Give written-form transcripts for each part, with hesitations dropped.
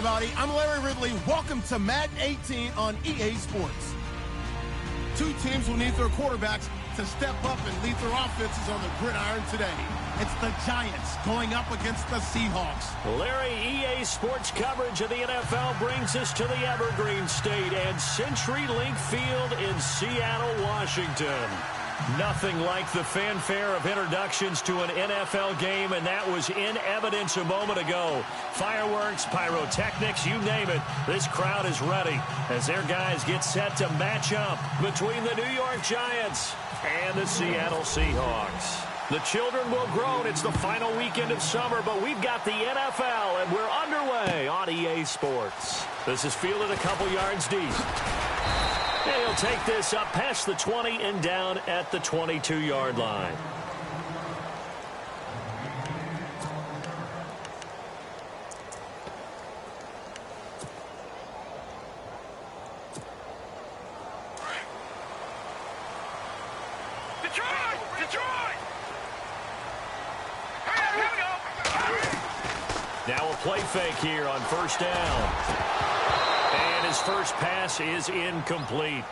everybody. I'm Larry Ridley. Welcome to Madden 18 on EA Sports. Two teams will need their quarterbacks to step up and lead their offenses on the gridiron today. It's the Giants going up against the Seahawks. Larry, EA Sports coverage of the NFL brings us to the Evergreen State and CenturyLink Field in Seattle, Washington. Nothing like the fanfare of introductions to an NFL game, and that was in evidence a moment ago. Fireworks, pyrotechnics, you name it. This crowd is ready as their guys get set to match up between the New York Giants and the Seattle Seahawks. The children will groan. It's the final weekend of summer, but we've got the NFL, and we're underway on EA Sports. This is fielded a couple yards deep. And he'll take this up past the 20 and down at the 22-yard line. Now a play fake here on first down. And his first pass is incomplete.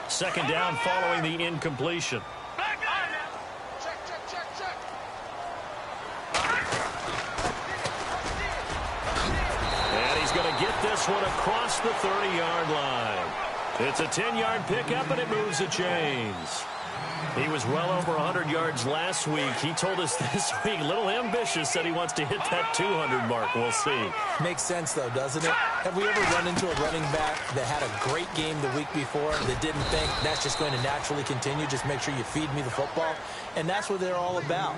Second down following the incompletion. And he's going to get this one across the 30-yard line. It's a 10-yard pickup, and it moves the chains. He was well over 100 yards last week. He told us this week, a little ambitious, that he wants to hit that 200 mark. We'll see. Makes sense, though, doesn't it? Have we ever run into a running back that had a great game the week before that didn't think that's just going to naturally continue? Just make sure you feed me the football. And that's what they're all about.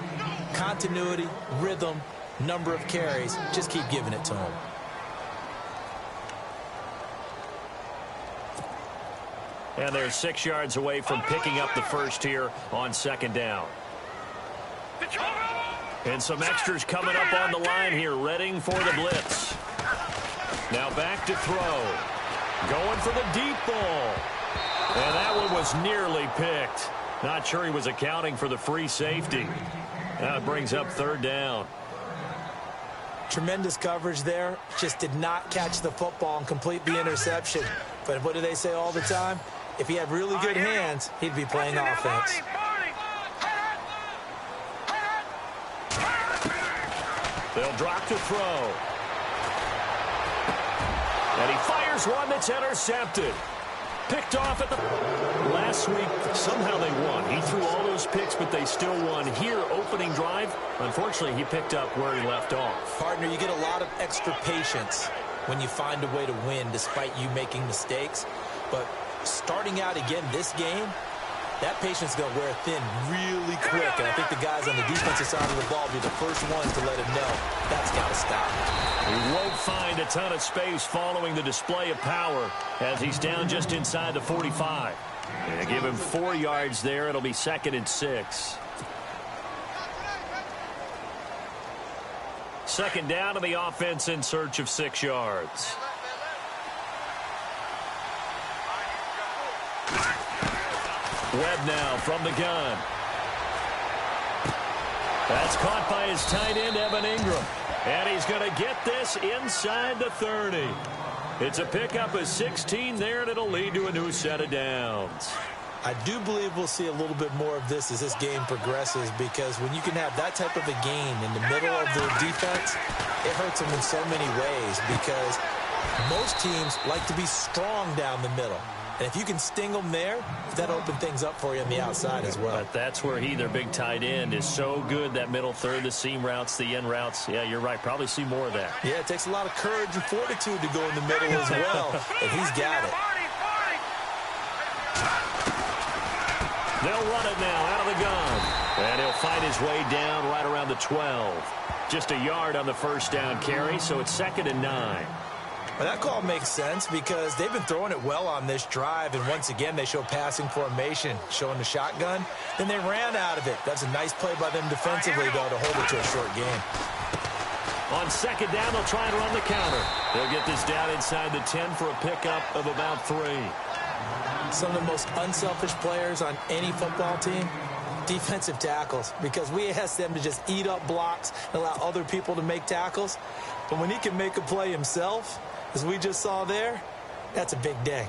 Continuity, rhythm, number of carries. Just keep giving it to him. And they're 6 yards away from picking up the first here on second down. And some extras coming up on the line here, readying for the blitz. Now back to throw. Going for the deep ball. And that one was nearly picked. Not sure he was accounting for the free safety. Now it brings up third down. Tremendous coverage there. Just did not catch the football and complete the interception. But what do they say all the time? If he had really good hands, he'd be playing offense. They'll drop to throw. And he fires one that's intercepted. Picked off at the... Last week, somehow they won. He threw all those picks, but they still won. Here, opening drive, unfortunately, he picked up where he left off. Partner, you get a lot of extra patience when you find a way to win despite you making mistakes. But starting out again this game, that patience is going to wear thin really quick. And I think the guys on the defensive side of the ball will be the first ones to let him know that's got to stop. He won't find a ton of space following the display of power as he's down just inside the 45. And give him 4 yards there. It'll be 2nd and 6. Second down to the offense in search of 6 yards. Webb now from the gun. That's caught by his tight end, Evan Ingram. And he's going to get this inside the 30. It's a pickup of 16 there, and it'll lead to a new set of downs. I do believe we'll see a little bit more of this as this game progresses, because when you can have that type of a gain in the middle of the defense, it hurts them in so many ways, because most teams like to be strong down the middle. And if you can sting them there, that'll open things up for you on the outside as well. But that's where their big tight end, is so good, that middle third, the seam routes, the end routes. Yeah, you're right. Probably see more of that. Yeah, it takes a lot of courage and fortitude to go in the middle as well. And he's got it. They'll run it now out of the gun. And he'll fight his way down right around the 12. Just a yard on the first down carry, so it's 2nd and 9. Well, that call makes sense because they've been throwing it well on this drive, and once again they show passing formation, showing the shotgun. Then they ran out of it. That's a nice play by them defensively, though, to hold it to a short game. On second down, they'll try and run the counter. They'll get this down inside the 10 for a pickup of about 3. Some of the most unselfish players on any football team, Defensive tackles, because we asked them to just eat up blocks and allow other people to make tackles. But when he can make a play himself, as we just saw there, that's a big day.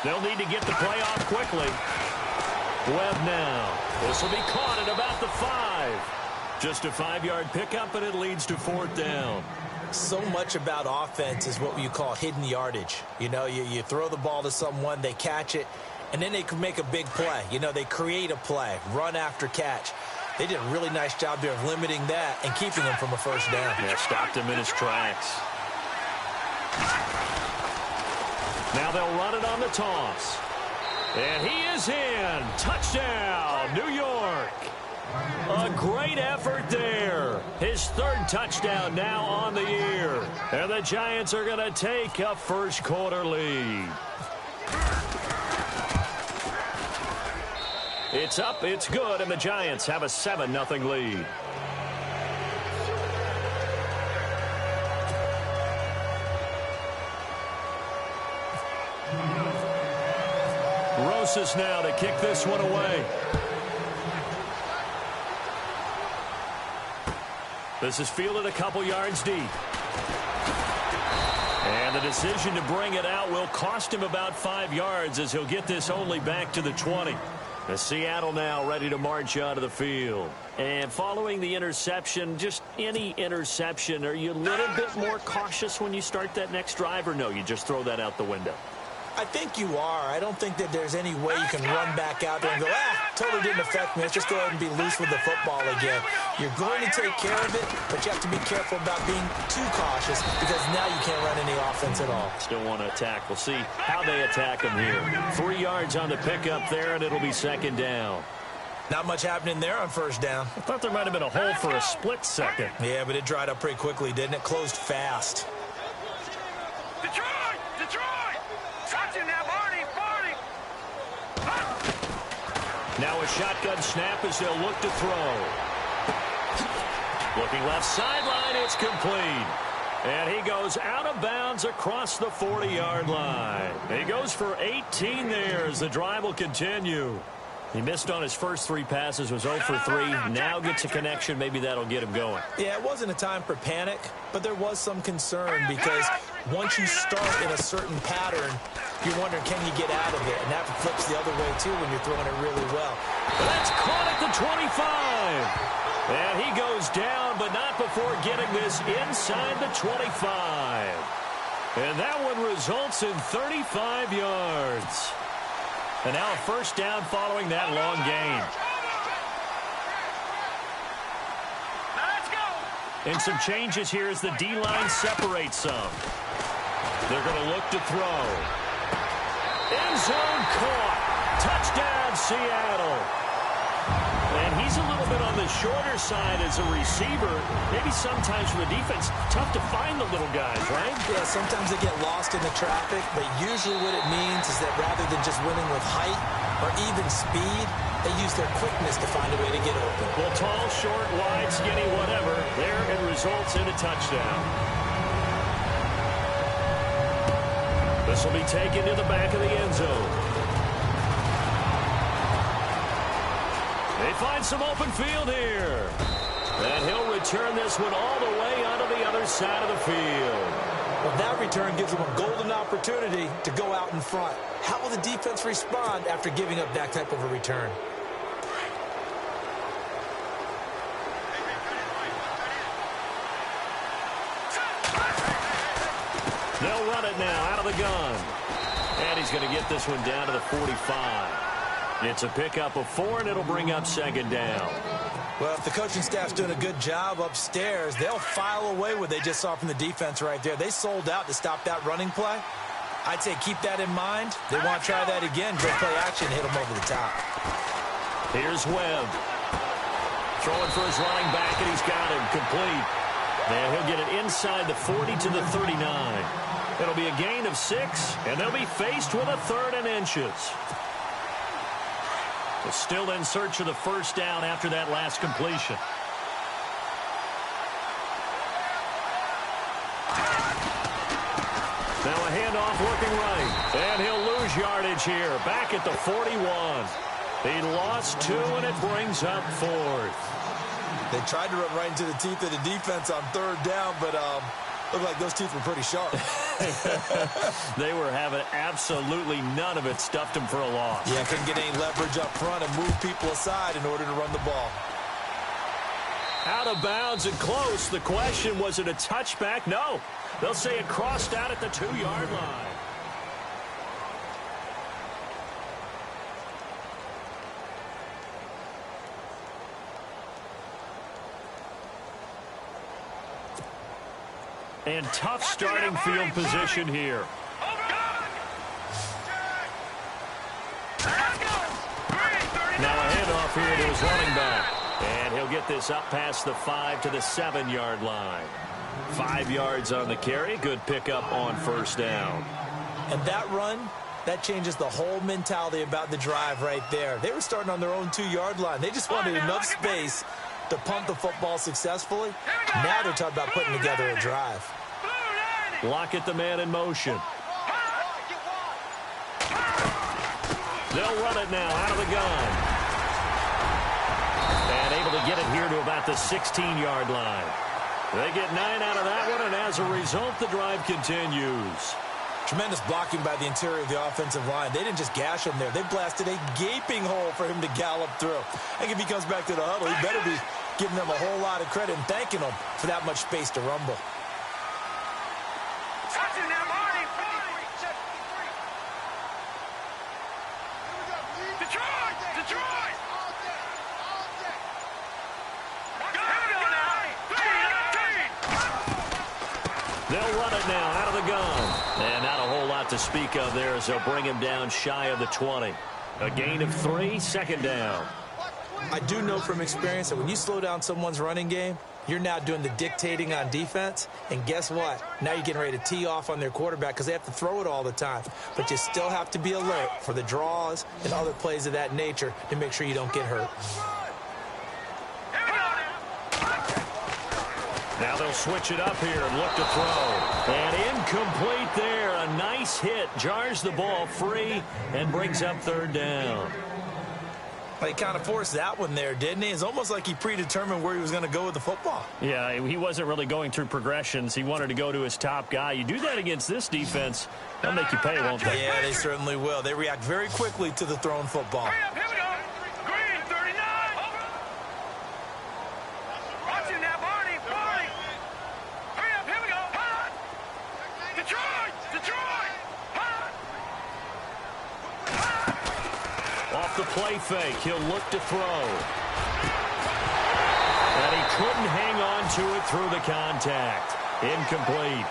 They'll need to get the play off quickly. Webb now. This will be caught at about the 5. Just a 5-yard pickup, and it leads to 4th down. So much about offense is what you call hidden yardage. You know, you throw the ball to someone, they catch it, and then they can make a big play. You know, they create a play, run after catch. They did a really nice job there of limiting that and keeping him from a first down. Yeah, stopped him in his tracks. Now they'll run it on the toss. And he is in. Touchdown, New York. A great effort there. His 3rd touchdown now on the year. And the Giants are going to take a first-quarter lead. It's up, it's good, and the Giants have a 7-0 lead. Rosas now to kick this one away. This is fielded a couple yards deep. And the decision to bring it out will cost him about 5 yards as he'll get this only back to the 20. The Seattle now ready to march out of the field. And following the interception, just any interception, are you a little bit more cautious when you start that next drive, or no, you just throw that out the window? I think you are. I don't think that there's any way you can run back out there and go, totally didn't affect me. Let's just go ahead and be loose with the football again. You're going to take care of it, but you have to be careful about being too cautious because now you can't run any offense at all. Still want to attack. We'll see how they attack him here. 3 yards on the pickup there, and it'll be 2nd down. Not much happening there on first down. I thought there might have been a hole for a split second. Yeah, but it dried up pretty quickly, didn't it? Closed fast. Detroit! Now, Barney! Now a shotgun snap as they'll look to throw. Looking left sideline, it's complete. And he goes out of bounds across the 40-yard line. He goes for 18 there as the drive will continue. He missed on his first 3 passes, was 0 for 3. Now gets a connection. Maybe that'll get him going. Yeah, it wasn't a time for panic, but there was some concern because once you start in a certain pattern, you're wondering, can you get out of it? And that flips the other way, too, when you're throwing it really well. That's caught at the 25. And he goes down, but not before getting this inside the 25. And that one results in 35 yards. And now a first down following that long gain. Let's go. And some changes here as the D-line separates some. They're going to look to throw. End zone caught. Touchdown, Seattle. And he's a little bit on the shorter side as a receiver. Maybe sometimes for the defense, tough to find the little guys, right? Yeah, sometimes they get lost in the traffic, but usually what it means is that rather than just winning with height or even speed, they use their quickness to find a way to get open. Well, tall, short, wide, skinny, whatever, there it results in a touchdown. This will be taken to the back of the end zone. They find some open field here. And he'll return this one all the way onto the other side of the field. Well, that return gives them a golden opportunity to go out in front. How will the defense respond after giving up that type of a return? They'll run it now out of the gun. And he's going to get this one down to the 45. It's a pickup of 4, and it'll bring up 2nd down. Well, if the coaching staff's doing a good job upstairs, they'll file away what they just saw from the defense right there. They sold out to stop that running play. I'd say keep that in mind. They want to try that again. Go play action, hit them over the top. Here's Webb. Throwing for his running back, and he's got him complete. And he'll get it inside the 40 to the 39. It'll be a gain of 6, and they'll be faced with a 3rd and inches. Still in search of the first down after that last completion. Now a handoff looking right. And he'll lose yardage here. Back at the 41. He lost 2, and it brings up 4th. They tried to run right into the teeth of the defense on 3rd down, but looked like those teeth were pretty sharp. They were having absolutely none of it. Stuffed him for a loss. Yeah, couldn't get any leverage up front and move people aside in order to run the ball. Out of bounds and close. The question, was it a touchback? No. They'll say it crossed out at the 2-yard line. And tough starting field position here. Now a handoff here to his running back. And he'll get this up past the 5 to the 7-yard line. 5 yards on the carry. Good pickup on first down. And that run, that changes the whole mentality about the drive right there. They were starting on their own 2-yard line. They just wanted enough space to pump the football successfully. Now they're talking about putting together a drive. Lockett, the man in motion. They'll run it now out of the gun. And able to get it here to about the 16-yard line. They get 9 out of that one, and as a result, the drive continues. Tremendous blocking by the interior of the offensive line. They didn't just gash him there. They blasted a gaping hole for him to gallop through. I think if he comes back to the huddle, he better be giving them a whole lot of credit and thanking them for that much space to rumble. They'll run it now out of the gun. And not a whole lot to speak of there as they'll bring him down shy of the 20. A gain of 3, 2nd down. I do know from experience that when you slow down someone's running game, you're now doing the dictating on defense. And guess what? Now you're getting ready to tee off on their quarterback because they have to throw it all the time. But you still have to be alert for the draws and other plays of that nature to make sure you don't get hurt. Now they'll switch it up here and look to throw. And incomplete there. A nice hit. Jars the ball free and brings up 3rd down. He kind of forced that one there, didn't he? It's almost like he predetermined where he was going to go with the football. Yeah, he wasn't really going through progressions. He wanted to go to his top guy. You do that against this defense, they'll make you pay, won't they? Yeah, they certainly will. They react very quickly to the thrown football. The play fake. He'll look to throw. And he couldn't hang on to it through the contact. Incomplete.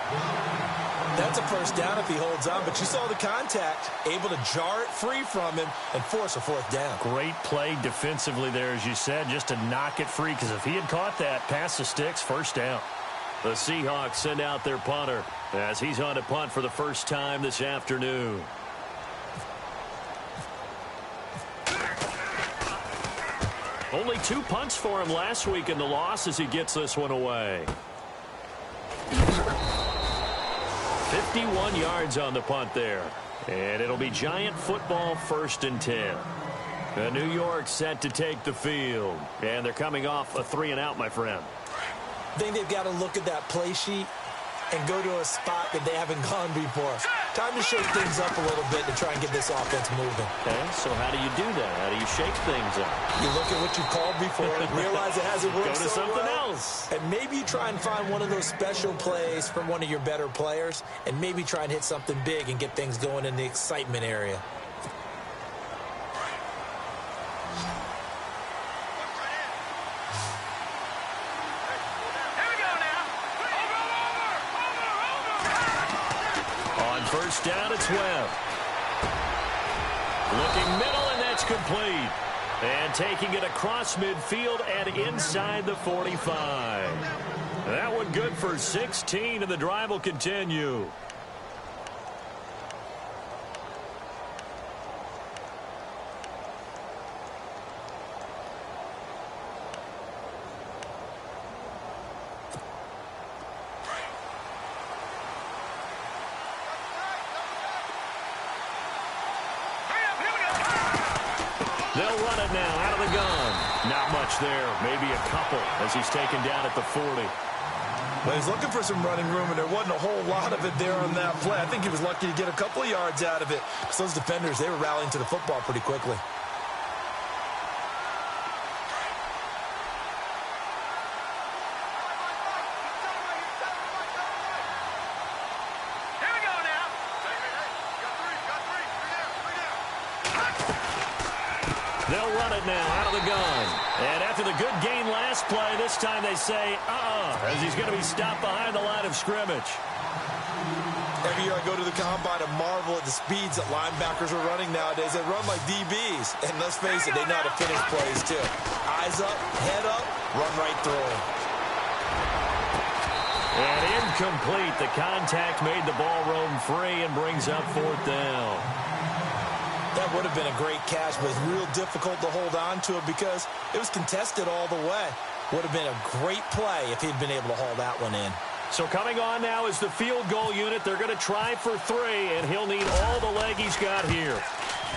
That's a first down if he holds on, but you saw the contact, able to jar it free from him and force a 4th down. Great play defensively there, as you said, just to knock it free, because if he had caught that, past the sticks, first down. The Seahawks send out their punter as he's on to punt for the first time this afternoon. Only 2 punts for him last week in the loss as he gets this one away. 51 yards on the punt there. And it'll be Giant football, 1st and 10. New York set to take the field. And they're coming off a 3-and-out, my friend. I think they've got to look at that play sheet and go to a spot that they haven't gone before. Time to shake things up a little bit to try and get this offense moving. Okay, so how do you do that? How do you shake things up? You look at what you called before, realize it hasn't worked Go to so something well, else. and maybe you try and find one of those special plays from one of your better players, and maybe try and hit something big and get things going in the excitement area. First down, it's Webb. Looking middle, and that's complete. And taking it across midfield and inside the 45. That one good for 16, and the drive will continue. They'll run it now out of the gun. Not much there. Maybe a couple as he's taken down at the 40. Well, he's looking for some running room, and there wasn't a whole lot of it there on that play. I think he was lucky to get a couple of yards out of it. Because those defenders, they were rallying to the football pretty quickly. They'll run it now out of the gun. And after the good gain last play, this time they say, as he's going to be stopped behind the line of scrimmage. Every year I go to the combine and marvel at the speeds that linebackers are running nowadays. They run like DBs. And let's face it, they know how to finish plays too. Eyes up, head up, run right through them. And incomplete. The contact made the ball roam free and brings up 4th down. That would have been a great catch, but it's real difficult to hold on to it because it was contested all the way. Would have been a great play if he'd been able to haul that one in. So coming on now is the field goal unit. They're going to try for 3, and he'll need all the leg he's got here.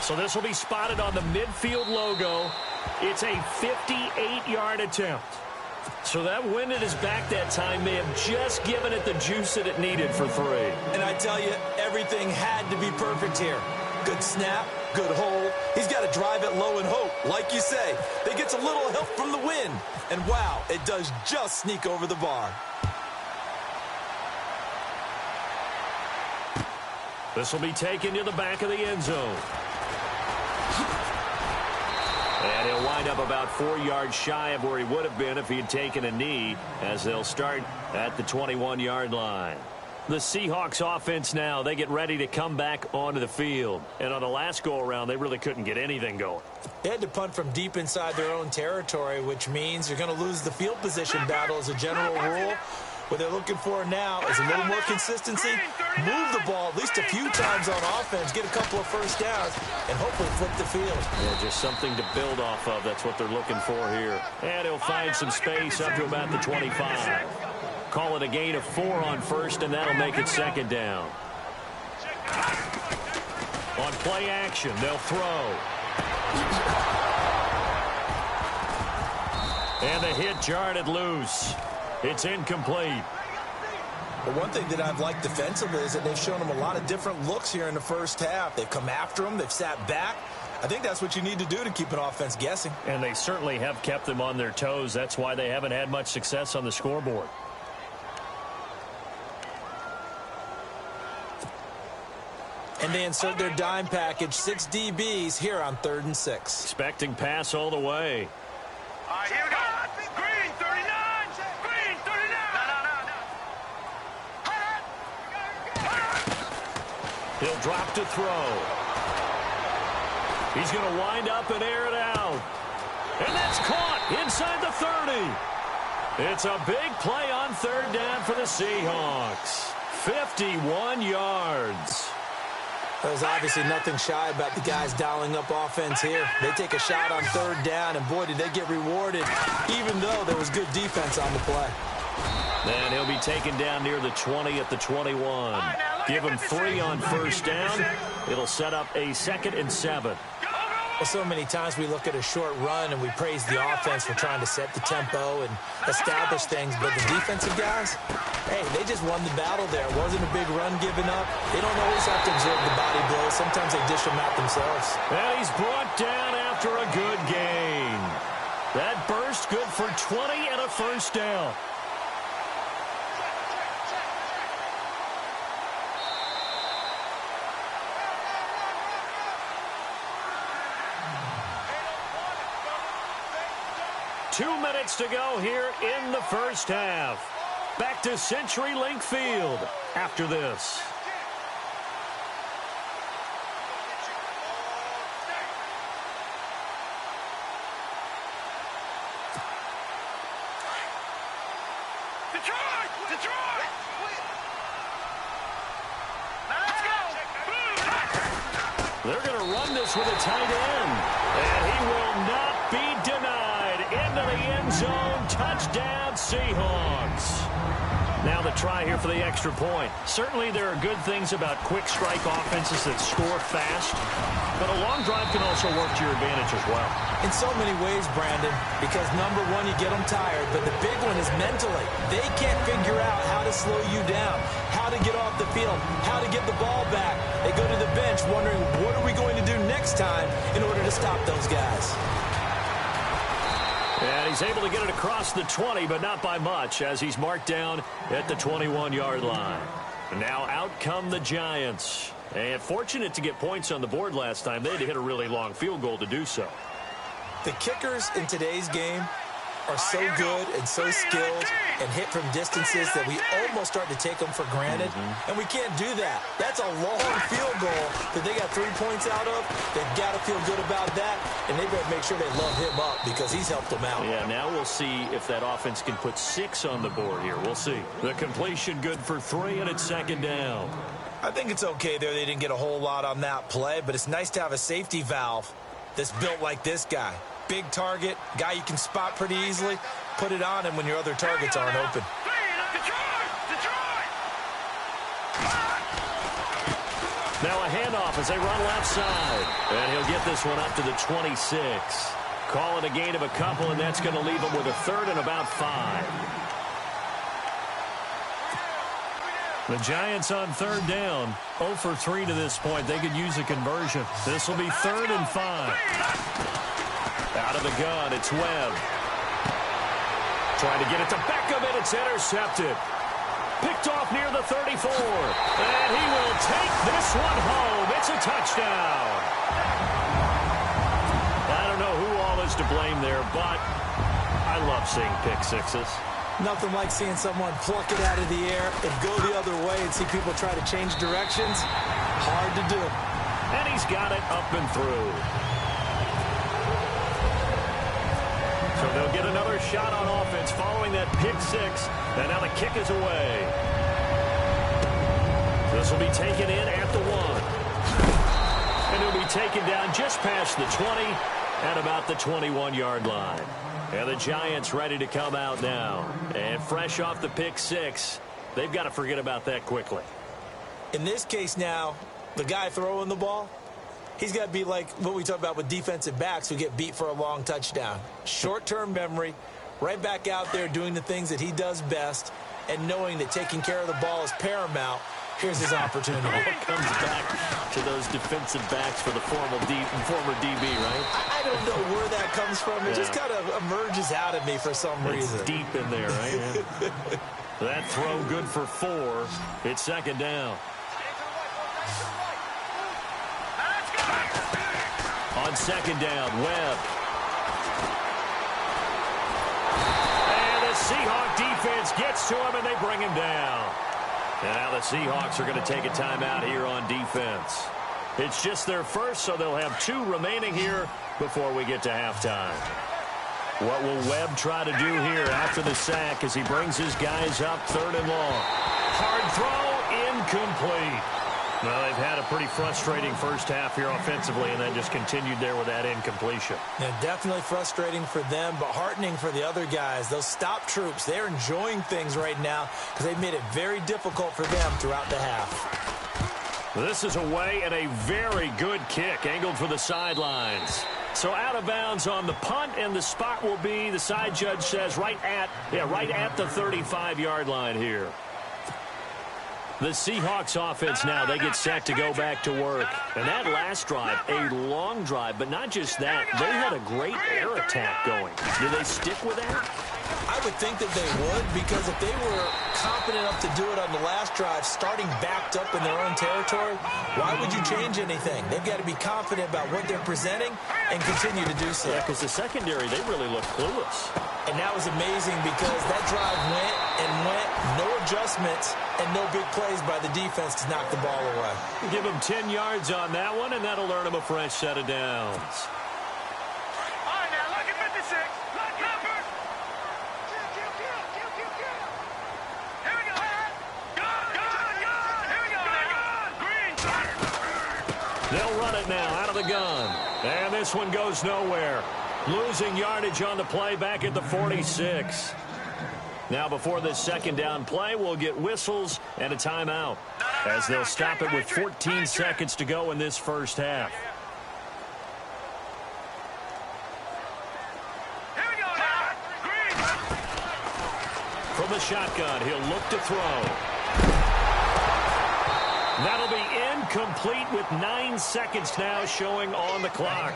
So this will be spotted on the midfield logo. It's a 58-yard attempt. So that wind at his back that time may have just given it the juice that it needed for 3. And I tell you, everything had to be perfect here. Good snap, good hold. He's got to drive it low and hope. Like you say, they gets a little help from the wind. And wow, it does just sneak over the bar. This will be taken to the back of the end zone. And he'll wind up about 4 yards shy of where he would have been if he had taken a knee, as they'll start at the 21-yard line. The Seahawks offense now, they get ready to come back onto the field. And on the last go-around, they really couldn't get anything going. They had to punt from deep inside their own territory, which means you're going to lose the field position battle as a general rule. What they're looking for now is a little more consistency, move the ball at least a few times on offense, get a couple of first downs, and hopefully flip the field. Yeah, just something to build off of. That's what they're looking for here. And he'll find some space up to about the 25. Call it a gain of 4 on first, and that'll make it 2nd down. On play action, they'll throw. And the hit jarred it loose. It's incomplete. But one thing that I've liked defensively is that they've shown him a lot of different looks here in the first half. They've come after him. They've sat back. I think that's what you need to do to keep an offense guessing. And they certainly have kept them on their toes. That's why they haven't had much success on the scoreboard. And they insert their dime package, 6 DBs here on 3rd and 6. Expecting pass all the way. All right, here we go. Green, 39. Green, 39. No. He'll drop to throw. He's going to wind up and air it out. And that's caught inside the 30. It's a big play on 3rd down for the Seahawks. 51 yards. There's obviously nothing shy about the guys dialing up offense here. They take a shot on 3rd down, and boy, did they get rewarded, even though there was good defense on the play. And he'll be taken down near the 20 at the 21. Give him 3 on first down. It'll set up a 2nd and 7. Well, so many times we look at a short run and we praise the offense for trying to set the tempo and establish things, but the defensive guys, hey, they just won the battle there. It wasn't a big run given up. They don't always have to absorb the body blows. Sometimes they dish them out themselves. And he's brought down after a good gain. That burst good for 20 and a first down. Two minutes to go here in the first half. Back to CenturyLink Field after this. Detroit! Let's go! They're going to run this with a tight end. And he will not be denied. Into the end zone. Touchdown, Seahawks. Now the try here for the extra point. Certainly there are good things about quick strike offenses that score fast, but a long drive can also work to your advantage as well. In so many ways, Brandon, because number one, you get them tired, but the big one is mentally. They can't figure out how to slow you down, how to get off the field, how to get the ball back. They go to the bench wondering, what are we going to do next time in order to stop those guys? And he's able to get it across the 20, but not by much, as he's marked down at the 21-yard line. Now out come the Giants. And fortunate to get points on the board last time. They had to hit a really long field goal to do so. The kickers in today's game are so good and so skilled and hit from distances that we almost start to take them for granted. And we can't do that. That's a long field goal that they got 3 points out of. They've got to feel good about that, and they better make sure they love him up because he's helped them out. Yeah, now we'll see if that offense can put 6 on the board here. We'll see. The completion good for 3, and it's second down. I think it's okay there. They didn't get a whole lot on that play, but it's nice to have a safety valve that's built like this guy. Big target, guy you can spot pretty easily. Put it on him when your other targets aren't open. Now a handoff as they run left side. And he'll get this one up to the 26. Call it a gain of a couple, and that's going to leave him with a third and about 5. The Giants on third down. 0 for 3 to this point. They could use a conversion. This will be 3rd and 5. Out of the gun, it's Webb. Trying to get it to Beckham, and it's intercepted. Picked off near the 34. And he will take this one home. It's a touchdown. I don't know who all is to blame there, but I love seeing pick sixes. Nothing like seeing someone pluck it out of the air and go the other way and see people try to change directions. Hard to do. And he's got it up and through. So they'll get another shot on offense following that pick 6. And now the kick is away. This will be taken in at the 1. And he'll be taken down just past the 20 at about the 21-yard line. And the Giants ready to come out now. And fresh off the pick 6, they've got to forget about that quickly. In this case now, the guy throwing the ball, he's got to be like what we talk about with defensive backs who get beat for a long touchdown. Short-term memory, right back out there doing the things that he does best, and knowing that taking care of the ball is paramount. Here's his opportunity. It comes back to those defensive backs for the former DB, right? I don't know where that comes from. It just kind of emerges out of me for some reason. It's deep in there, right? That throw good for 4. It's second down. On second down, Webb. And the Seahawks defense gets to him, and they bring him down. And now the Seahawks are going to take a timeout here on defense. It's just their first, so they'll have 2 remaining here before we get to halftime. What will Webb try to do here after the sack as he brings his guys up 3rd and long? Hard throw, incomplete. Well, they've had a pretty frustrating first half here offensively, and then just continued there with that incompletion. Yeah, definitely frustrating for them, but heartening for the other guys. Those stop troops, they're enjoying things right now because they've made it very difficult for them throughout the half. This is away and a very good kick, angled for the sidelines. So out of bounds on the punt, and the spot will be, the side judge says, right at the 35-yard line here. The Seahawks offense now, they get set to go back to work. And that last drive, a long drive, but not just that. They had a great air attack going. Do they stick with that? I would think that they would, because if they were confident enough to do it on the last drive, starting backed up in their own territory, why would you change anything? They've got to be confident about what they're presenting and continue to do so. Yeah, because the secondary, they really look clueless. And that was amazing because that drive went and went, no adjustments, and no big plays by the defense to knock the ball away. Give them 10 yards on that one, and that'll earn them a fresh set of downs. All right, now, look at 56. Look, number. Here we go. Gun. Here we go. Green. They'll run it now out of the gun. And this one goes nowhere. Losing yardage on the play back at the 46. Now before this second down play, we'll get whistles and a timeout as they'll stop it with 14 seconds to go in this first half. From the shotgun, he'll look to throw. That'll be incomplete with 9 seconds now showing on the clock.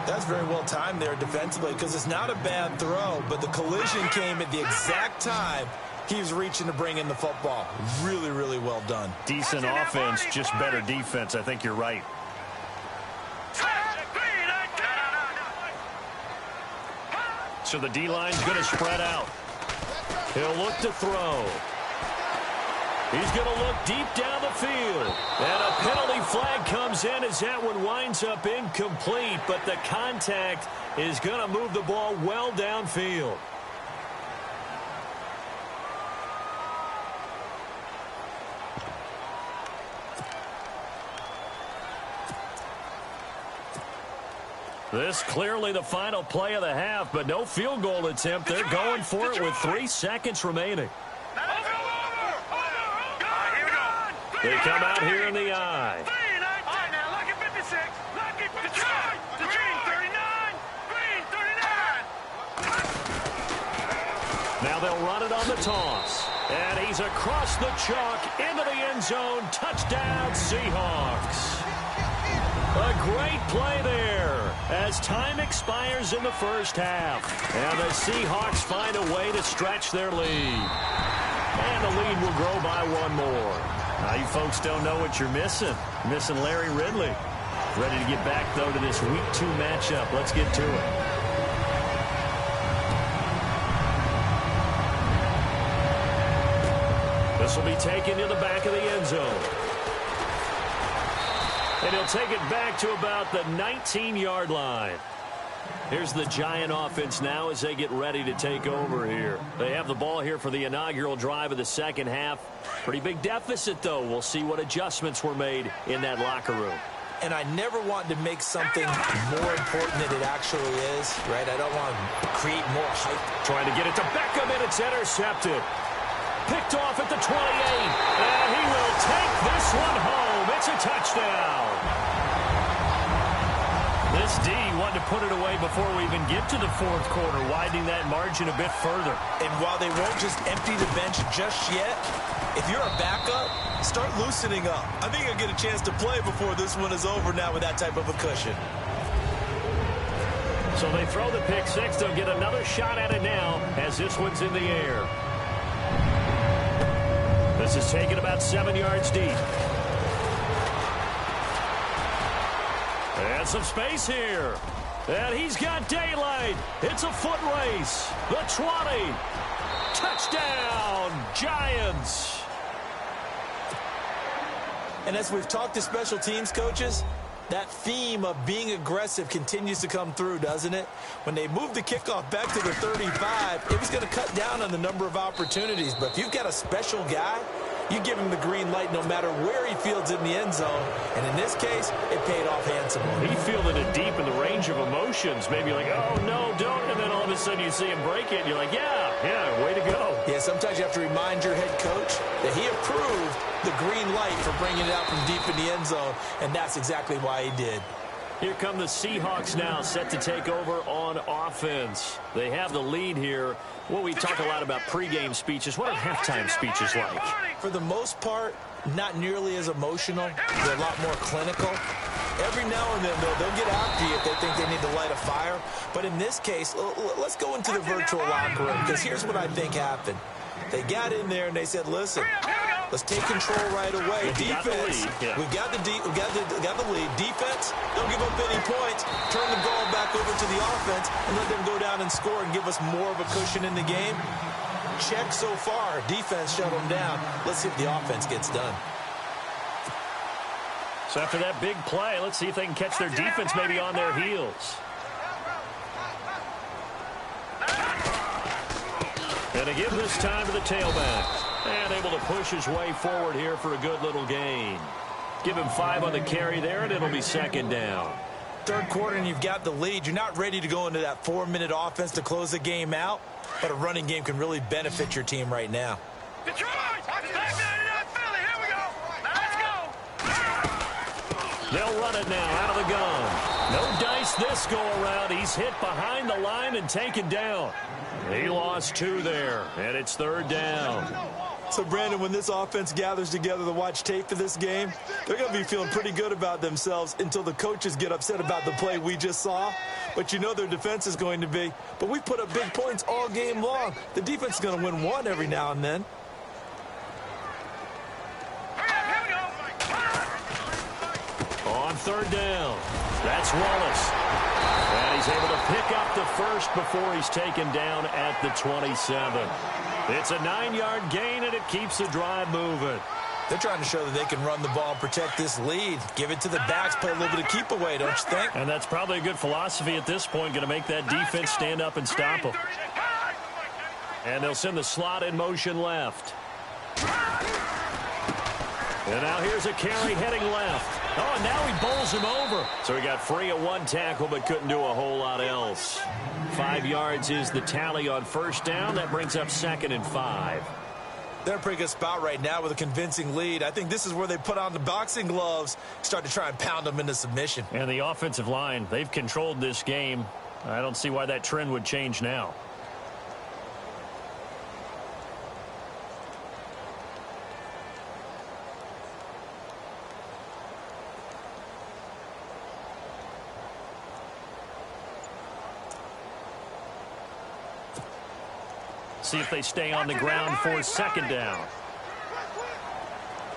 That's very well timed there defensively because it's not a bad throw, but the collision came at the exact time he was reaching to bring in the football. Really, really well done. Decent offense, just better defense. I think you're right. So the D-line's going to spread out. He'll look to throw. He's going to look deep down the field. And a penalty flag comes in as that one winds up incomplete. But the contact is going to move the ball well downfield. This clearly the final play of the half, but no field goal attempt. They're going for it with 3 seconds remaining. They come out here in the I. Now they'll run it on the toss. And he's across the chalk into the end zone. Touchdown, Seahawks. A great play there as time expires in the first half. And the Seahawks find a way to stretch their lead. And the lead will grow by 1 more. Now you folks don't know what you're missing. You're missing Larry Ridley. Ready to get back, though, to this Week 2 matchup. Let's get to it. This will be taken to the back of the end zone. And he'll take it back to about the 19-yard line. Here's the Giant offense now as they get ready to take over here. They have the ball here for the inaugural drive of the second half. Pretty big deficit, though. We'll see what adjustments were made in that locker room. And I never want to make something more important than it actually is, right? I don't want to create more hype. Trying to get it to Beckham, and it's intercepted. Picked off at the 28. And he will take this one home. It's a touchdown. This D wanted to put it away before we even get to the fourth quarter, widening that margin a bit further. And while they won't just empty the bench just yet, if you're a backup, start loosening up. I think you'll get a chance to play before this one is over now with that type of a cushion. So they throw the pick six. They'll get another shot at it now as this one's in the air. This is taken about 7 yards deep. And some space here. And he's got daylight. It's a foot race. The 20. Touchdown, Giants. And as we've talked to special teams coaches, that theme of being aggressive continues to come through, doesn't it? When they moved the kickoff back to the 35, it was going to cut down on the number of opportunities. But if you've got a special guy, you give him the green light no matter where he fields in the end zone. And in this case, it paid off handsomely. He fielded it deep in the range of emotions. Maybe like, oh, no, don't. And then all of a sudden you see him break it. And you're like, yeah, way to go. Yeah, sometimes you have to remind your head coach that he approved the green light for bringing it out from deep in the end zone. And that's exactly why he did. Here come the Seahawks now, set to take over on offense. They have the lead here. Well, we talk a lot about pregame speeches. What are halftime speeches like? For the most part, not nearly as emotional. They're a lot more clinical. Every now and then, they'll get after you if they think they need to light a fire. But in this case, let's go into the virtual locker room, because here's what I think happened. They got in there and they said, listen, let's take control right away. Defense, we've got the lead. Defense, don't give up any points. Turn the ball back over to the offense and let them go down and score and give us more of a cushion in the game. Check so far. Defense shut them down. Let's see if the offense gets done. So after that big play, let's see if they can catch their defense maybe on their heels. And to give this time to the tailback. And able to push his way forward here for a good little gain. Give him 5 on the carry there, and it'll be second down. third quarter and you've got the lead, you're not ready to go into that 4-minute offense to close the game out, but a running game can really benefit your team right now. Detroit! Philly, here we go! Let's go! They'll run it now out of the gun. No dice this go-around. He's hit behind the line and taken down. He lost 2 there, and it's third down. So, Brandon, when this offense gathers together to watch tape for this game, they're going to be feeling pretty good about themselves until the coaches get upset about the play we just saw. But you know their defense is going to be. But we put up big points all game long. The defense is going to win one every now and then. On third down, that's Wallace. And he's able to pick up the first before he's taken down at the 27. It's a 9-yard gain, and it keeps the drive moving. They're trying to show that they can run the ball and protect this lead. Give it to the backs, play a little bit of keep away, don't you think? And that's probably a good philosophy at this point, going to make that defense stand up and stop them. And they'll send the slot in motion left. And now here's a carry heading left. Oh, and now he bowls him over. So he got free of 1 tackle but couldn't do a whole lot else. 5 yards is the tally on first down. That brings up 2nd and 5. They're in a pretty good spot right now with a convincing lead. I think this is where they put on the boxing gloves, start to try and pound them into submission. And the offensive line, they've controlled this game. I don't see why that trend would change now. See if they stay on the ground for 2nd down.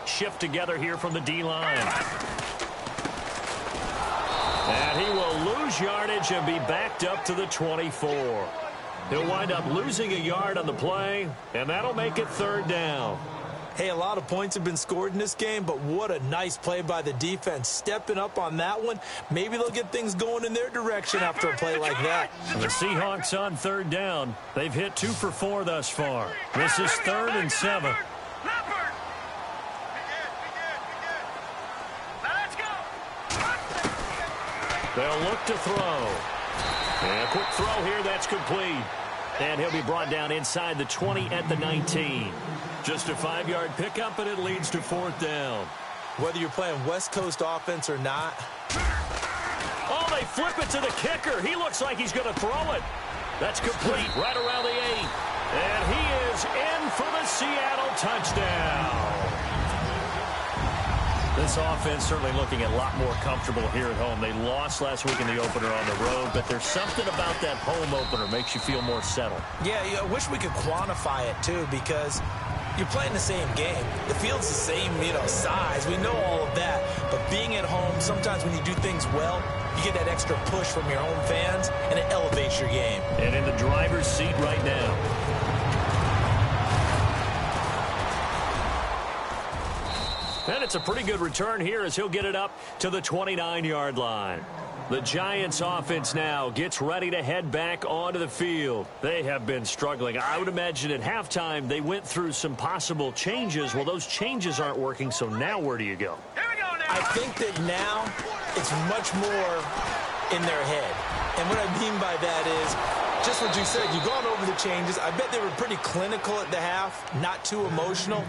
Shift together here from the D-line. And he will lose yardage and be backed up to the 24. He'll wind up losing a yard on the play, and that'll make it 3rd down. Hey, a lot of points have been scored in this game, but what a nice play by the defense. Stepping up on that one. Maybe they'll get things going in their direction after a play like that. And the Seahawks on 3rd down. They've hit 2 for 4 thus far. This is 3rd and 7. They'll look to throw. And a quick throw here, that's complete. And he'll be brought down inside the 20 at the 19. Just a 5-yard pickup, and it leads to 4th down. Whether you're playing West Coast offense or not. Oh, they flip it to the kicker. He looks like he's going to throw it. That's complete right around the 8. And he is in for the Seattle touchdown. This offense certainly looking a lot more comfortable here at home. They lost last week in the opener on the road, but there's something about that home opener makes you feel more settled. Yeah, I wish we could quantify it, too, because you're playing the same game. The field's the same, size. We know all of that. But being at home, sometimes when you do things well, you get that extra push from your home fans, and it elevates your game. And in the driver's seat right now. And it's a pretty good return here as he'll get it up to the 29-yard line. The Giants offense now gets ready to head back onto the field. They have been struggling. I would imagine at halftime they went through some possible changes. Well, those changes aren't working, so now where do you go? Here we go now. I think that now it's much more in their head. And what I mean by that is, just what you said, you've gone over the changes. I bet they were pretty clinical at the half, not too emotional.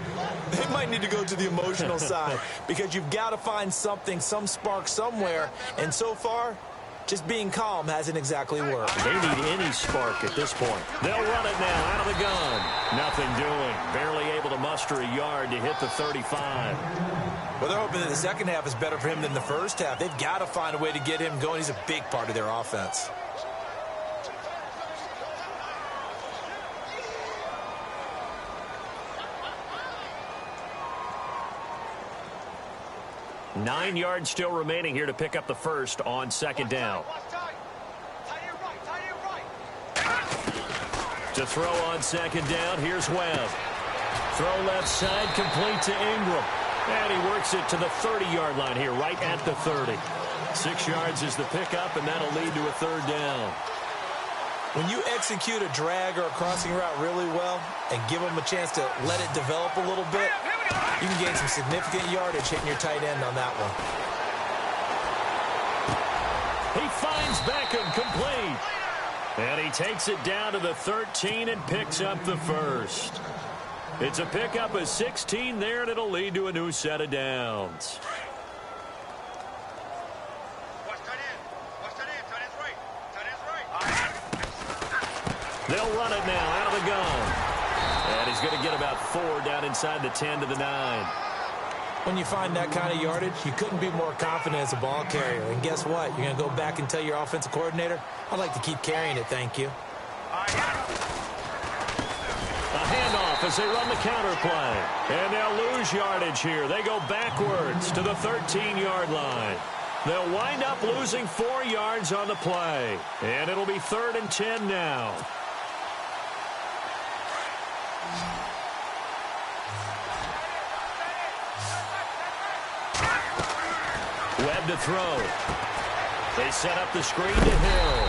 They might need to go to the emotional side because you've got to find something, some spark somewhere. And so far, just being calm hasn't exactly worked. They need any spark at this point. They'll run it now out of the gun. Nothing doing. Barely able to muster a yard to hit the 35. Well, they're hoping that the second half is better for him than the first half. They've got to find a way to get him going. He's a big part of their offense. Nine yards still remaining here to pick up the first on 2nd down. To throw on 2nd down, here's Webb. Throw left side, complete to Ingram. And he works it to the 30-yard line here, right at the 30. 6 yards is the pickup, and that'll lead to a 3rd down. When you execute a drag or a crossing route really well and give them a chance to let it develop a little bit, you can gain some significant yardage hitting your tight end on that one. He finds Beckham complete. And he takes it down to the 13 and picks up the first. It's a pickup of 16 there, and it'll lead to a new set of downs. They'll run it now out of the gun. And he's going to get about 4 down inside the 10 to the 9. When you find that kind of yardage, you couldn't be more confident as a ball carrier. And guess what? You're going to go back and tell your offensive coordinator, I'd like to keep carrying it, thank you. A handoff as they run the counter play. And they'll lose yardage here. They go backwards to the 13-yard line. They'll wind up losing 4 yards on the play. And it'll be 3rd and 10 now. Webb to throw. They set up the screen to Hill.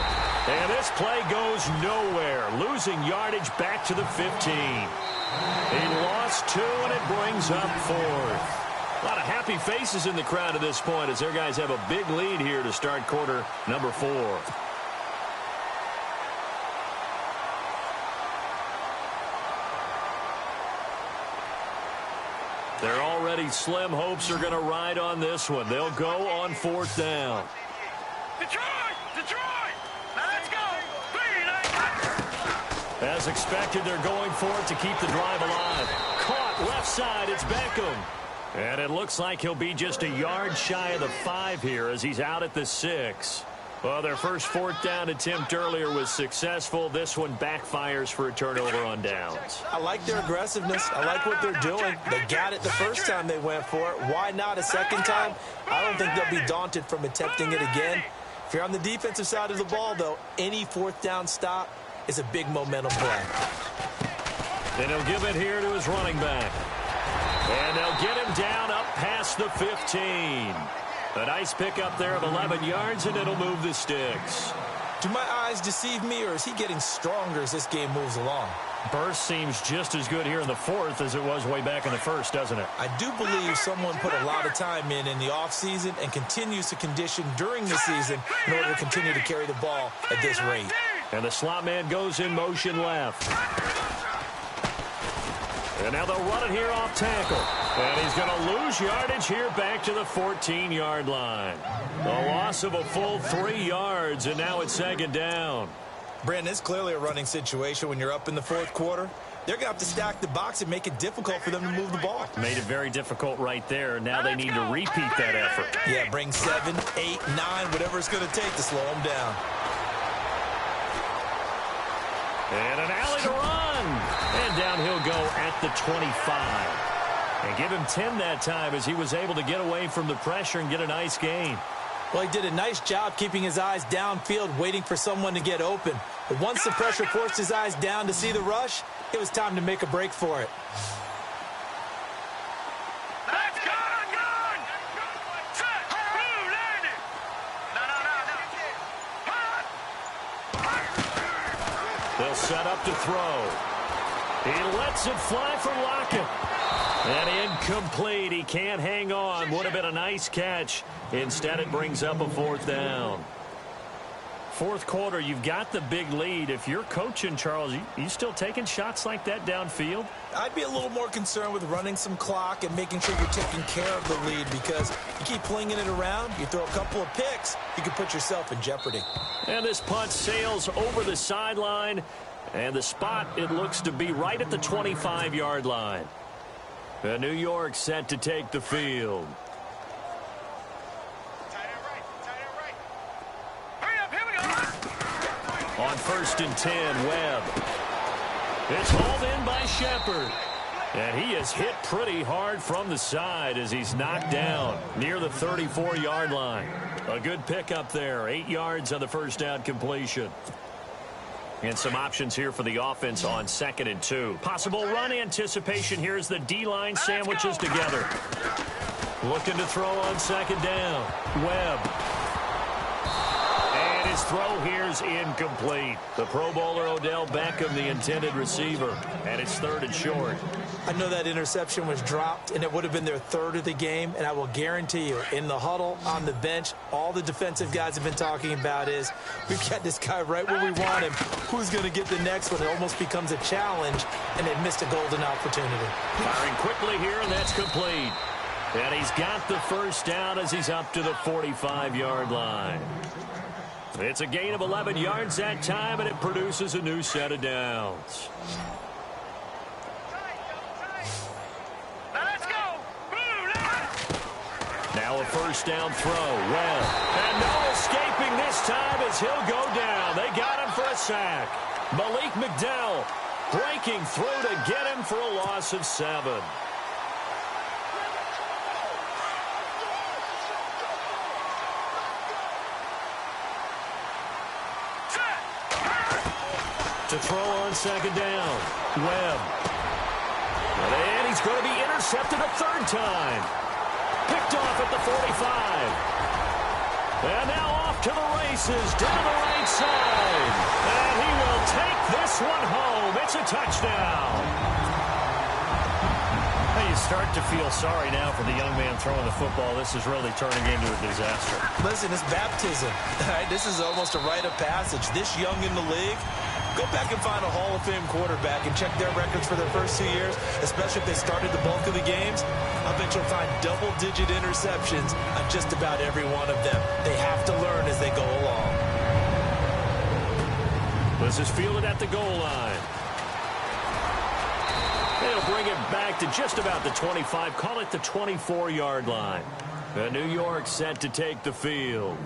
And this play goes nowhere. Losing yardage back to the 15. He lost 2, and it brings up 4th. A lot of happy faces in the crowd at this point as their guys have a big lead here to start quarter number 4. They're already slim hopes are going to ride on this one. They'll go on 4th down. Detroit! Detroit! Now let's go! As expected, they're going for it to keep the drive alive. Caught left side, it's Beckham. And it looks like he'll be just a yard shy of the 5 here as he's out at the 6. Well, their first 4th down attempt earlier was successful. This one backfires for a turnover on downs. I like their aggressiveness. I like what they're doing. They got it the first time they went for it. Why not a second time? I don't think they'll be daunted from attempting it again. If you're on the defensive side of the ball, though, any 4th down stop is a big momentum play. And he'll give it here to his running back. And they'll get him down up past the 15. A nice pickup there of 11 yards, and it'll move the sticks. Do my eyes deceive me, or is he getting stronger as this game moves along? Burst seems just as good here in the 4th as it was way back in the 1st, doesn't it? I do believe someone put a lot of time in the offseason and continues to condition during the season in order to continue to carry the ball at this rate. And the slot man goes in motion left. And now they'll run it here off tackle. And he's going to lose yardage here back to the 14-yard line. A loss of a full 3 yards, and now it's 2nd down. Brandon, it's clearly a running situation when you're up in the 4th quarter. They're going to have to stack the box and make it difficult for them to move the ball. Made it very difficult right there. Now they need to repeat that effort. Yeah, bring 7, 8, 9, whatever it's going to take to slow them down. And an alley to run. And down he'll go at the 25. And give him 10 that time as he was able to get away from the pressure and get a nice gain. Well, he did a nice job keeping his eyes downfield, waiting for someone to get open. But once the pressure forced his eyes down to see the rush, it was time to make a break for it. Let's go! Set! Blue landing! No. They'll set up to throw. He lets it fly for Lockett. And incomplete. He can't hang on. Would have been a nice catch. Instead, it brings up a 4th down. 4th quarter, you've got the big lead. If you're coaching, Charles, you still taking shots like that downfield? I'd be a little more concerned with running some clock and making sure you're taking care of the lead, because you keep flinging it around, you throw a couple of picks, you can put yourself in jeopardy. And this punt sails over the sideline. And the spot, it looks to be right at the 25-yard line. New York set to take the field. On 1st and 10, Webb. It's hauled in by Shepard. And he is hit pretty hard from the side as he's knocked down near the 34-yard line. A good pickup there. 8 yards on the first down completion. And some options here for the offense on 2nd and 2. Possible run anticipation here as the D-line sandwiches together. Looking to throw on 2nd down. Webb. And His throw here's incomplete. The Pro Bowler Odell Beckham, the intended receiver, and it's 3rd and short. I know that interception was dropped, and it would have been their 3rd of the game, and I will guarantee you, in the huddle, on the bench, all the defensive guys have been talking about is, we've got this guy right where we want him. Who's going to get the next one? It almost becomes a challenge, and they missed a golden opportunity. Firing quickly here, and that's complete. And he's got the first down as he's up to the 45-yard line. It's a gain of 11 yards that time, and it produces a new set of downs. Now a first down throw. Well, and no escaping this time as he'll go down. They got him for a sack. Malik McDowell breaking through to get him for a loss of 7. To throw on 2nd down. Webb. And he's going to be intercepted a 3rd time. Picked off at the 45. And now off to the races down the right side. And he will take this one home. It's a touchdown. You start to feel sorry now for the young man throwing the football. This is really turning into a disaster. Listen, it's baptism. All right, this is almost a rite of passage. This young in the league, go back and find a Hall of Fame quarterback and check their records for their first 2 years, especially if they started the bulk of the games. I bet you'll find double-digit interceptions on just about every one of them. They have to learn as they go along. This is fielded at the goal line. They'll bring it back to just about the 25, call it the 24-yard line. And New York set to take the field.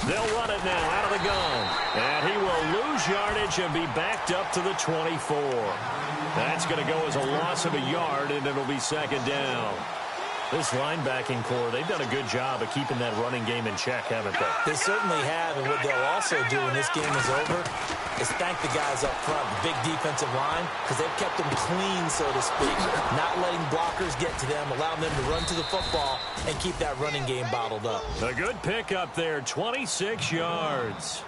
They'll run it now out of the gun. And he will lose yardage and be backed up to the 24. That's going to go as a loss of a yard, and it'll be 2nd down. This linebacking core, they've done a good job of keeping that running game in check, haven't they? They certainly have, and what they'll also do when this game is over is thank the guys up front, the big defensive line, because they've kept them clean, so to speak, not letting blockers get to them, allowing them to run to the football and keep that running game bottled up. A good pickup there, 26 yards.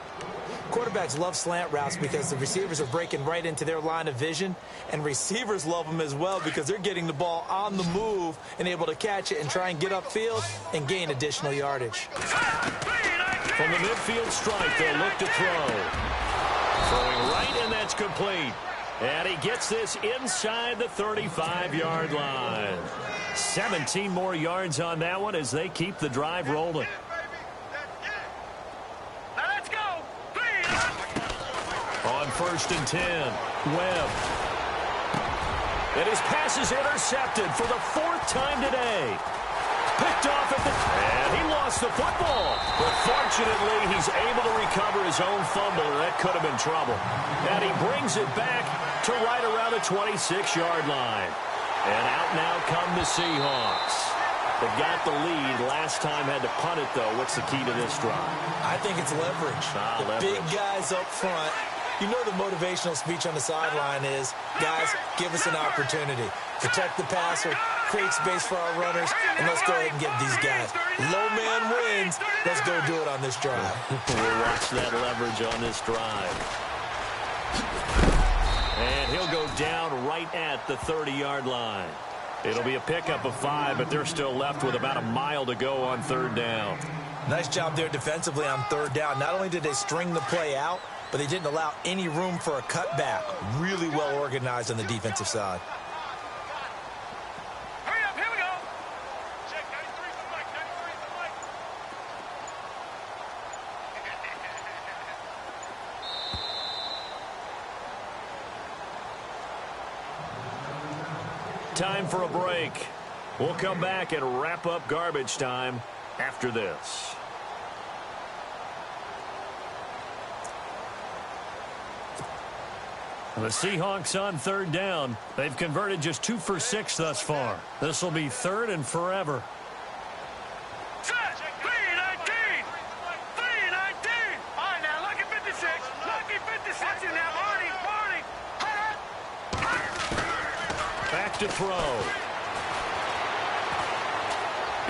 Quarterbacks love slant routes because the receivers are breaking right into their line of vision, and receivers love them as well because they're getting the ball on the move and able to catch it and try and get upfield and gain additional yardage. From the midfield stripe, they'll look to throw. Throwing right, and that's complete. And he gets this inside the 35-yard line. 17 more yards on that one as they keep the drive rolling. On 1st and 10, Webb. And his pass is intercepted for the 4th time today. Picked off at the... And he lost the football. But fortunately, he's able to recover his own fumble, or that could have been trouble. And he brings it back to right around the 26-yard line. And out now come the Seahawks. They've got the lead. Last time had to punt it, though. What's the key to this drive? I think it's leverage. Leverage. Big guys up front. You know the motivational speech on the sideline is, guys, give us an opportunity. Protect the passer, create space for our runners, and let's go ahead and get these guys. Low man wins. Let's go do it on this drive. We'll watch that leverage on this drive. And he'll go down right at the 30-yard line. It'll be a pickup of 5, but they're still left with about a mile to go on 3rd down. Nice job there defensively on 3rd down. Not only did they string the play out, but they didn't allow any room for a cutback. Really well organized on the defensive side. Hurry up, here we go. Check 93 for Mike, 93 for Mike. Time for a break. We'll come back and wrap up garbage time after this. The Seahawks on 3rd down. They've converted just 2 for 6 thus far. This will be 3rd and forever. Set, 319. 319. All right, now, lucky 56. Lucky 56. Back to throw.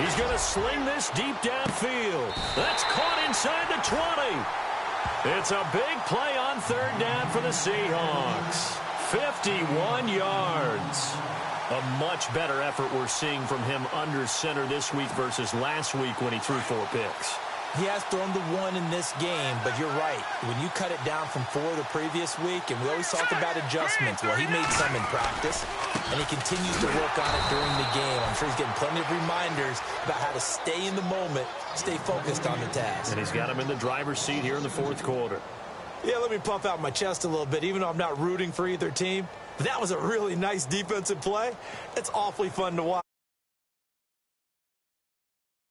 He's going to sling this deep downfield. That's caught inside the 20. It's a big play on third down for the Seahawks. 51 yards. A much better effort we're seeing from him under center this week versus last week when he threw 4 picks. He has thrown the 1 in this game, but you're right. When you cut it down from 4 the previous week, and we always talk about adjustments, well, he made some in practice, and he continues to work on it during the game. I'm sure he's getting plenty of reminders about how to stay in the moment, stay focused on the task. And he's got him in the driver's seat here in the 4th quarter. Yeah, let me puff out my chest a little bit, even though I'm not rooting for either team. That was a really nice defensive play. It's awfully fun to watch.